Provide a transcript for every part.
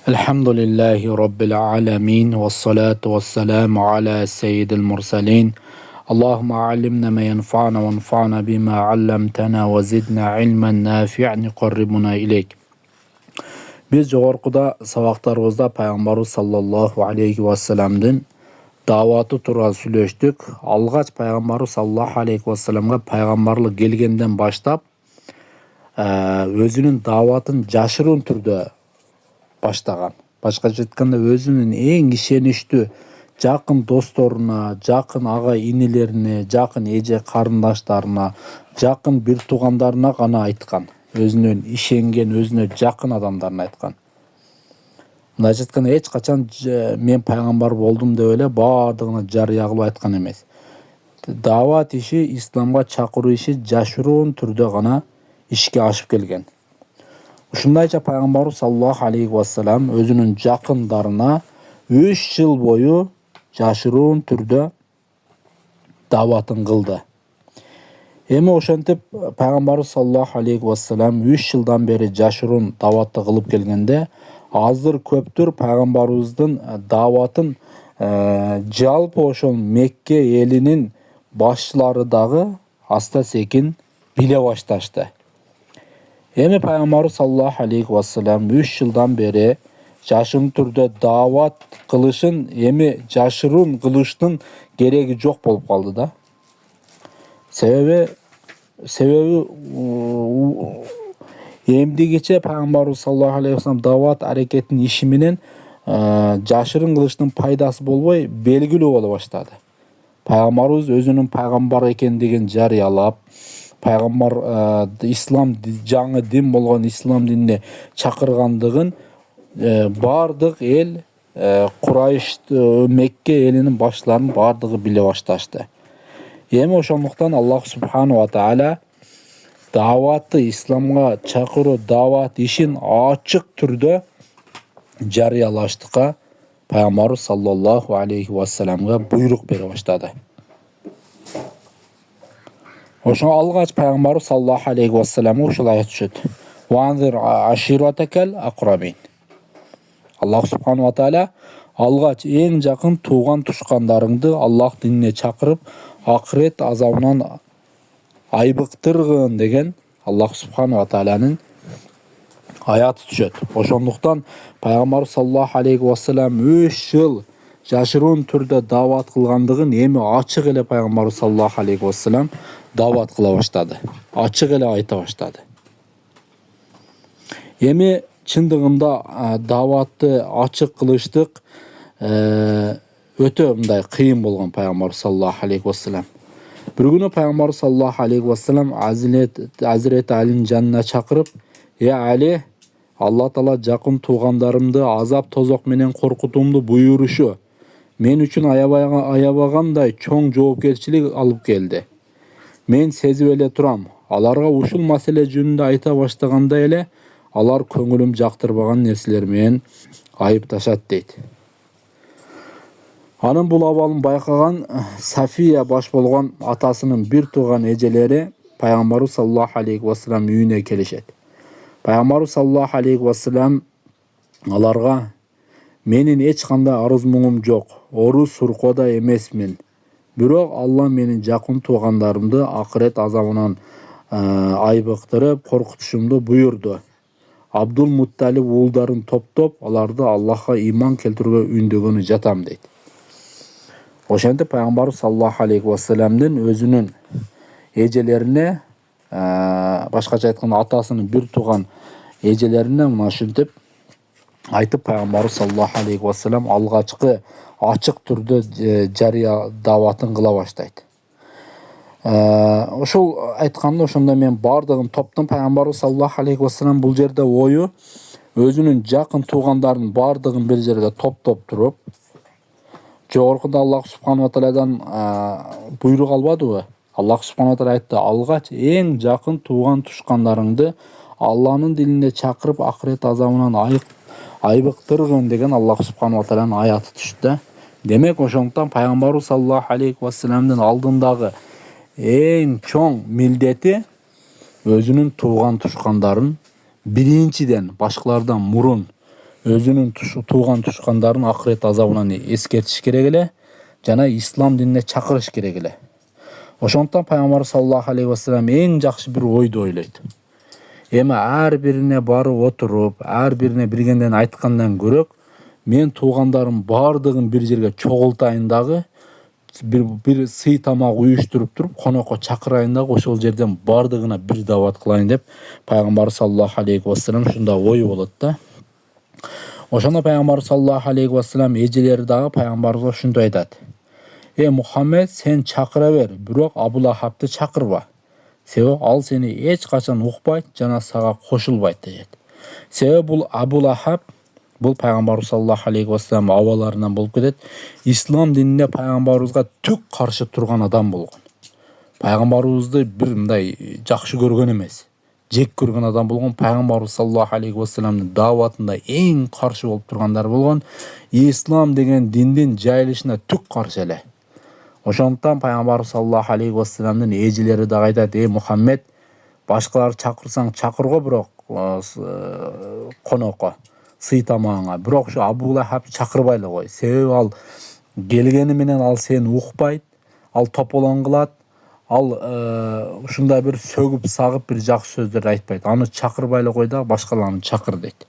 Elhamdülillahi Rabbil alemin ve salatu ve selamu ala seyyidil mursalin. Allahümme allimna ma yenfa'na ve enfa'na bima allamtana ve zidna ilmen nafi'an yuqarribuna ileyk. Biz jogorkuda sabaklarыбызda Peygamberimiz sallallahu aleyhi ve sellem'din davatı turалы сүйлөштүk. Алгач Peygamberimiz sallallahu aleyhi ve sellem'e peygamberlik gelgenden başlap özünün davatın жашыруун түрдө баштаган. Башкача айтканда өзүнүн эң ишеничтүү жакын досторуна, жакын ага инилерине, жакын эже карындаштарына, жакын бир туугандарына гана айткан. Өзүнүн ишенген, өзүнө жакын адамдарына айткан. Мындайча айтканда эч качан мен пайгамбар болдум деп эле баардыгына жарыя кылып айткан эмес. Дават иши, исламга чакыруу иши жашыруун түрдө гана ишке ашып келген. Ушундайча Пайгамбарыбыз саллаллаху алейхи ва саллям өзүнүн жакындарына 3 жыл бою жашыруун түрдө даватын кылды. Эми ошентип Пайгамбарыбыз саллаллаху алейхи ва саллям 3 жылдан бери жашыруун даватты кылып келгенде, азыр көптүр Пайгамбарыбыздын даватын жалпы ошол Мекке элинин башчылары дагы аста секин биле башташты. Эми Пайгамбарыбыз саллаллаху алейхи ва саллям 3 жылдан бери жашыруун түрдө дават кылышын, эми жашыруун кылыштын кереги жок болуп калды да. Себеби эмдигиче Пайгамбарыбыз саллаллаху алейхи ва саллям дават аракетинин иши менен жашыруун кылыштын пайдасы болбой белгилүү боло баштады. Пайгамбарыбыз өзүнүн пайгамбар экендигин жарыялап, Пайгамбар ислам жаңы дин болгон ислам динине чакыргандыгын бардык эл Курайш, Мекке элинин баштарынын бардыгы биле башташты. Эми ошондуктан Аллах субхану ва тааля даватты, исламга чакыруу дават ишин ачык түрдө жарыялаштыкка Пайгамбарыбыз саллаллаху алейхи ва саллямга буйрук бере баштады. Ошо алгач Пайгамбарыбыз саллаллаху алейхи ва саллям ушул аят түшөт. Ванзир аширатакал акрабин. Аллах субхану ва тааля алгач эң жакын тууган тушкандарыңды Аллах динине чакырып, акырет азабынан айбыктыргын деген Аллах субхану ва таалянын аяты түшөт. Ошондуктан Пайгамбарыбыз саллаллаху алейхи ва саллям 3 жыл жашыруун түрдө дават кылгандыгын эми ачык эле Пайгамбарыбыз саллаллаху алейхи ва саллям дават кыла баштады. Ачык эле айта баштады. Эми чындыгында даватты ачык кылыштык өтө мындай кыйын болгон Пайгамбарыбыз саллаллаху алейхи ва саллям. Бир күнү Пайгамбарыбыз саллаллаху алейхи ва саллям Азирет Алинин жанына чакырып: Али, Алла Таала жакын туугандарымды азап тозок менен коркутуумду буйрушу мен үчүн аябагандай чоң жоопкерчилик алып келди. Мен сезип эле турам, аларга ушул маселе жөнүндө айта баштаганда эле алар көңүлүм жактырбаган нерселер менен айыпташат дейт. Анын бул абалын байкаган Сафия баш болгон атасынын бир тууган эжелери Пайгамбарыбыз саллаллаху алейхи ва саллям үйүнө келишет. Пайгамбарыбыз саллаллаху алейхи ва саллям аларга: менин эч кандай арыз муңум жок, орус суркода эмесмин. Бирок Алла менин жакын туугандарымды акырет азабынан айбыктырып, коркутушумду буйурду. Абдул Мутталиб уулдарын топтоп, аларды Аллахка иман келтирүүгө үндөгөнү жатам дейт. Ошентип Пайгамбарыбыз саллаллаху алейхи ва саллямдын өзүнүн эжелерине, башкача айтканда атасынын бир тууган эжелерине мына ушинтип айтып Пайгамбарыбыз саллаллаху алейхи ва саллям алгачкы ачык түрдө жарыя даватын кыла баштайт. Ошол айтканда ошондо мен бардыгын топтун Пайгамбарыбыз саллаллаху алейхи ва саллям бул жерде ою өзүнүн жакын туугандарын бардыгын бир жерге топтоп туруп, жогоркуда Аллах субхану ва таалядан буйрук албадыбы? Аллах субхану ва тааля айтты: алгач эң жакын тууган тушкандарыңды Алланын дилине чакырып, акырет азабынан айбыктыргын деген Аллах субхану ва тааляның аяты түштү. Демек ошондуктан Пайгамбарыбыз саллаллаху алейхи ва саллямдын алдындагы эң чоң милдети өзүнүн тууган тушкандарын биринчиден башкалардан мурун өзүнүн тууган тушкандарын акырет азабынан эскертиш керек эле жана ислам динине чакырыш керек эле. Ошондуктан пайгамбар саллаллаху алейхи вассалам эң жакшы бир ойду ойлойт. Эми ар бирине барып отуруп, ар бирине биргенден айткандан көрөк, мен туугандарым бардыгын бир жерге чогултайын дагы, бир сый тамак уюштуруп туруп, конокко чакырайын дагы, ошол жерден бардыгына бир дават кылайын деп пайгамбар саллаллаху алейхи вассалам ушундай ой болот да. Ошондо пайгамбар саллаллаху алейхи вассалам эжелери дагы пайгамбарга ушундай айтат: Мухаммед, сен чакыра бер, бирок Абу Лахабты чакырба. Себеби ал сени эч качан укпайт жана сага кошулбайт дешет. Себеби бул Абу Лахаб, бул пайгамбар саллаллаху алейхи вассалам абаларынан болуп кетет. Ислам динине пайгамбарыбызга түк каршы турган адам болгон. Пайгамбарыбызды бир мындай жакшы көргөн эмес, жек көргөн адам болгон. Пайгамбар саллаллаху алейхи вассаламдын дааватында эң каршы болуп тургандар болгон. Ислам деген диндин жайылышына түк каршы эле. Ошондуктан пайгамбар саллаллаху алейхи вассаламдын эжелери дагы айтат: Мухаммед, башкалар чакырсаң чакырго, бирок конокко, сый тамагыңа, бирок ушу Абу Лахаб чакырбай эле кой. Себеби ал келгени менен ал сени укпайт, ал тополоң кылат, ал ушундай бир сөгүп сагып бир жакшы сөздөр айтпайт. Аны чакырбай эле кой да, башкаларны чакыр дейт.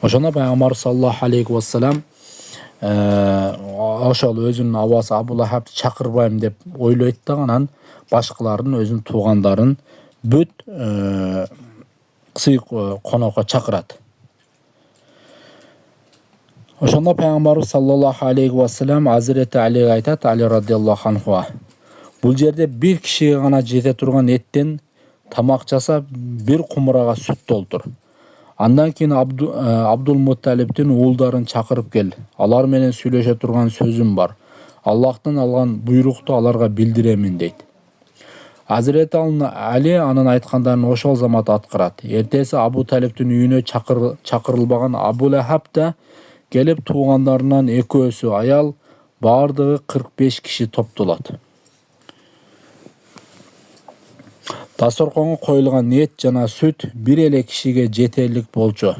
Ошондо пайгамбар саллаллаху алейхи вассалам ошол өзүнүн абасы Абу Лахабты чакырбайм деп ойлойт да, анан башкаларын, өзүнүн туугандарын бүт сый конокко чакырат. Ошондо пайгамбарыбыз саллаллаху алейхи вассалам Азирети Алиге айтат, Али радиаллаху анху: бул жерде бир кишиге гана жете турган эттен тамак жасап, бир кумурага сүт толтур. Андан кийин Абдул Мутталиптин уулдарын чакырып кел. Алар менен сүйлөшө турган сөзүм бар. Аллахтан алган буйрукту аларга билдиремин дейт. Азирети Али анын айткандарын ошол замат аткарат. Эртеси Абу Талиптин үйүнө чакырылбаган Абу Лахаб да келип, туугандарынан экөөсү аял, бардыгы 45 киши топтолот. Дасторконго коюлган эт жана сүт бир эле кишиге жетерлик болчу.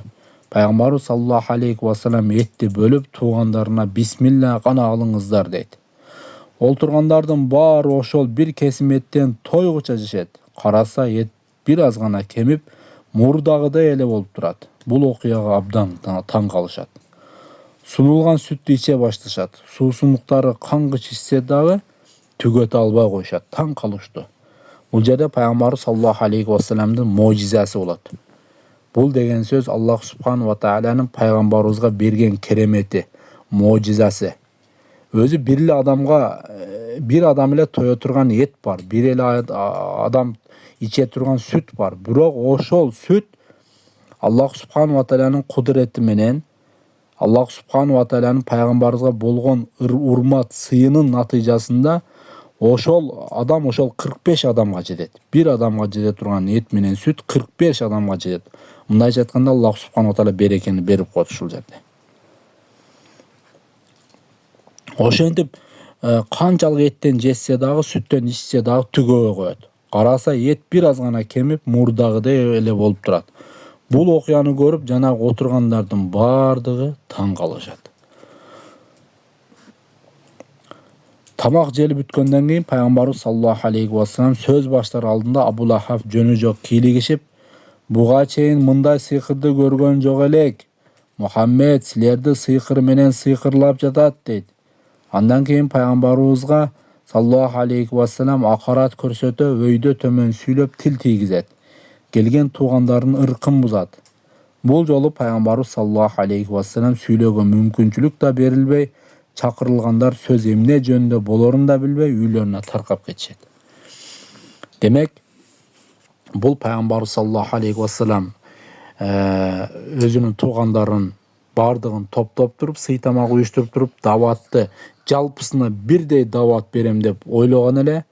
Пайгамбарыбыз саллаллаху алейхи вассалам этти бөлүп, туугандарына бисмилла гана алыңыздар дейт. Олтургандардын баары ошол бир кесим эттен тойгуча жешет. Караса эт бир аз гана кемип, мурдагыдай эле болуп турат. Бул окуяга абдан таң калышат. Сунулган сүттү иче башташат. Суусундуктары кангыч ичсе дагы түгөтө албай коюшат. Таң калыштуу. Бул жерде пайгамбар саллаллаху алейхи вассаламдын мojizasi болот. Бул деген сөз Аллах субхану ва тааланын пайгамбарыбызга берген керемети, мojizasi. Өзү бир эле адамга, бир адам эле тое турган эт бар, бир эле адам иче турган сүт бар. Бирок ошол сүт Аллах субхану ва тааланын кудурети менен, Аллах субхану ва тааланын пайгамбарыбызга болгон урмат сыйынын натыйжасында ошол адам 45 адамга жетет. Бир адамга жете турган эт менен сүт 45 адамга жетет. Мындайча айтканда Аллах субхану ва таала берекени берип коет ушул жерде. Ошентип канчалык эттен жессе дагы, сүттөн ичсе дагы түгөбөй коет. Караса эт бир аз гана кемип, мурдагыдай эле болуп турат. Бул окуяны көрүп, жанагы отургандардын бардыгы таң калышат. Тамак жели бүткөндөн кийин пайгамбарыбыз саллаллаху алейхи вассалам сөз баштар алдында Абу Лахаб жөнү жок кийлигишип: "Буга чейин мындай сыйкырды көргөн жок элек. Мухаммед силерди сыйкыр менен сыйкырлап жатат" дейт. Андан кийин пайгамбарыбызга саллаллаху алейхи вассалам акарат көрсөтө, өйдө төмөн сүйлөп тил тийгизет. Келген туугандарын ыркын бузат. Бул жолу пайгамбарыбыз саллаллаху алейхи вассалам сүйлөгөн мүмкүнчүлүк да берилбей, чакырылгандар сөз эмне жөнүндө болорун да билбей үйлөрүнө таркап кетишет. Демек, бул пайгамбарыбыз саллаллаху алейхи вассалам өзүнүн туугандарын бардыгын топтоп туруп, сый тамак уюштуруп туруп, даватты жалпысына бирдей дават берем деп ойлогон эле.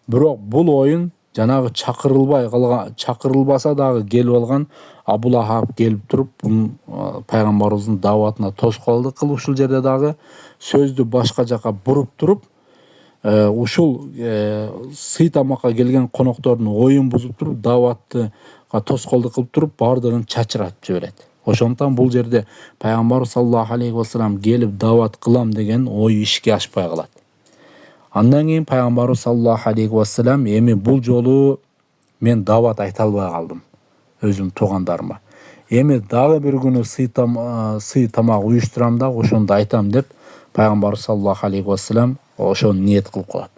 Бирок бул оюн жанагы чакырылбаса дагы келип алган Абу Лахаб келип туруп, пайгамбарыбыздын даватына тоскоолдук кылып, ушул жерде дагы сөздү башка жака буруп туруп, ушул сый тамакка келген коноктордун оюн бузуп туруп, даватты тоскоолдук кылып туруп, бардыгын чачыратып жиберет. Ошондуктан бул жерде пайгамбар саллаллаху алейхи вассалам келип дават кылам деген ой ишке ашпай калат. Андан кийин пайгамбар саллаллаху алейхи вассалам эми бул жолу мен дават айта албай калдым өзүм туугандарыма. Эми дагы бир күнү сый тамак уюштурам да ошондо айтам деп пайгамбар саллаллаху алейхи вассалам ошону ниет кылып коет.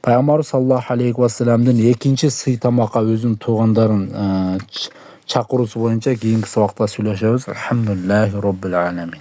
Пайгамбар саллаллаху алейхи вассаламдын экинчи сый тамакка өзүнүн туугандарын чакыруусу боюнча кийинки сабакта сүйлөшөбүз. Алхамдулиллахи роббил аламин.